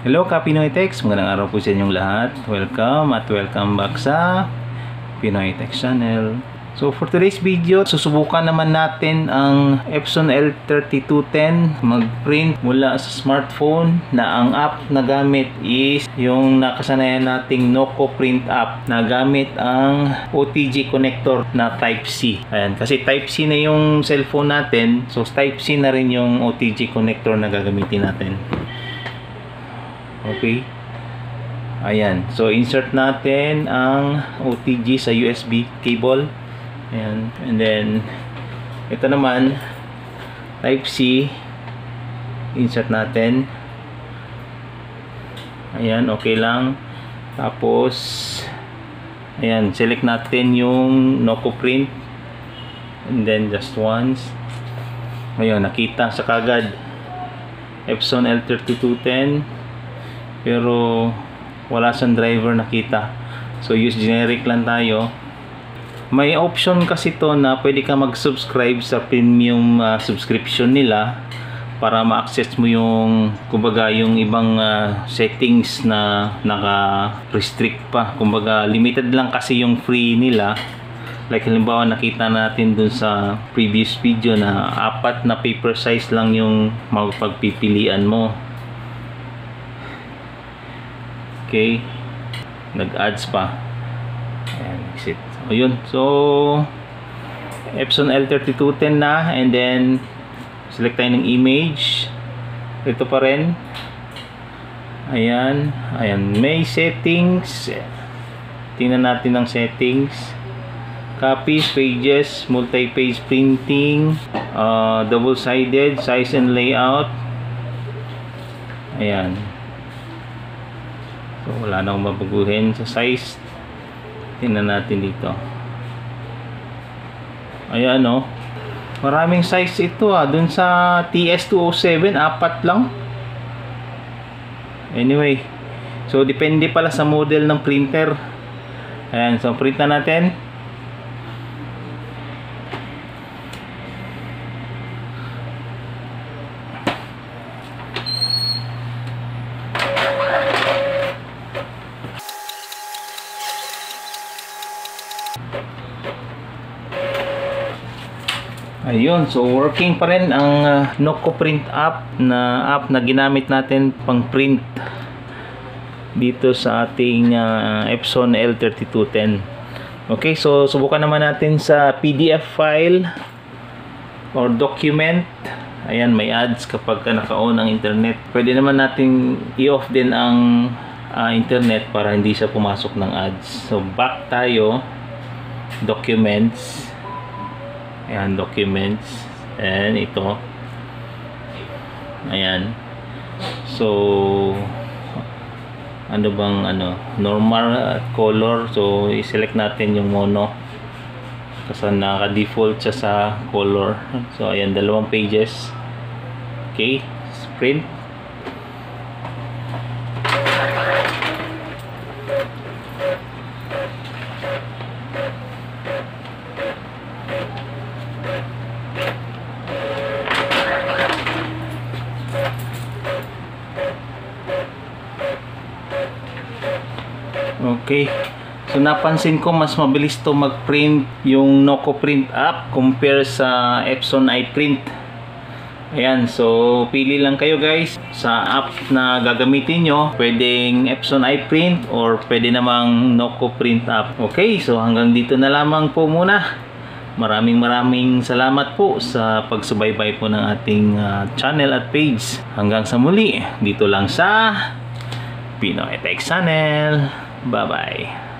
Hello ka Pinoy Techs, magandang araw po sa inyong lahat. Welcome back sa Pinoy Techs channel. So for today's video, susubukan naman natin ang Epson L3210 mag-print mula sa smartphone na ang app na gamit is yung nakasanayan nating Noco Print app na gamit ang OTG connector na Type-C. Ayan, kasi Type-C na yung cellphone natin, so Type-C na rin yung OTG connector na gagamitin natin. Okay. Ayan. So, insert natin ang OTG sa USB cable. Ayan. And then, ito naman, Type-C. Insert natin. Ayan. Okay lang. Tapos, ayan. Select natin yung Noco Print. And then, just once. Ayan. Nakita sa kagad. Epson L3210. Pero wala siyang driver nakita. So use generic lang tayo. May option kasi to na pwede ka mag-subscribe sa premium subscription nila para ma-access mo yung kumbaga yung ibang settings na naka-restrict pa. Kumbaga limited lang kasi yung free nila. Like halimbawa nakita natin dun sa previous video na 4 na paper size lang yung mapagpipilian mo. Okay, nag-ads pa. Ayan, exit. So, yun. So, Epson L3210 na. And then, select tayo ng image. Ito pa rin. Ayan. Ayan. May settings. Tingnan natin ang settings. Copies, pages, multi-page printing, double-sided, size and layout. Ayan. So, wala na akong mabaguhin sa size. Tingnan natin dito. Ayan o. Maraming size ito dun sa TS207, 4 lang. Anyway. So, depende pala sa model ng printer. Ayan. So, print na natin. Ayun, so working pa rin ang Noco Print app na ginamit natin pang print dito sa ating Epson L3210. Okay, so subukan naman natin sa PDF file or document. Ayan, may ads kapag naka-on ang internet. Pwede naman natin i-off din ang internet para hindi siya pumasok ng ads. So back tayo, documents. Ayan, documents. And ito. Ayan. So, ano bang normal color. So, i-select natin yung mono. Kasi naka-default siya sa color. So, ayan, 2 pages. Okay. Print. Okay. So napansin ko mas mabilis to mag-print yung Noco Print app compare sa Epson iPrint. Ayan, so pili lang kayo guys sa app na gagamitin nyo. Pwedeng Epson iPrint or pwede namang Noco Print app. Okay, so hanggang dito na lamang po muna. Maraming salamat po sa pagsubaybay po ng ating channel at page. Hanggang sa muli, dito lang sa Pinoy Techs channel. Bye-bye.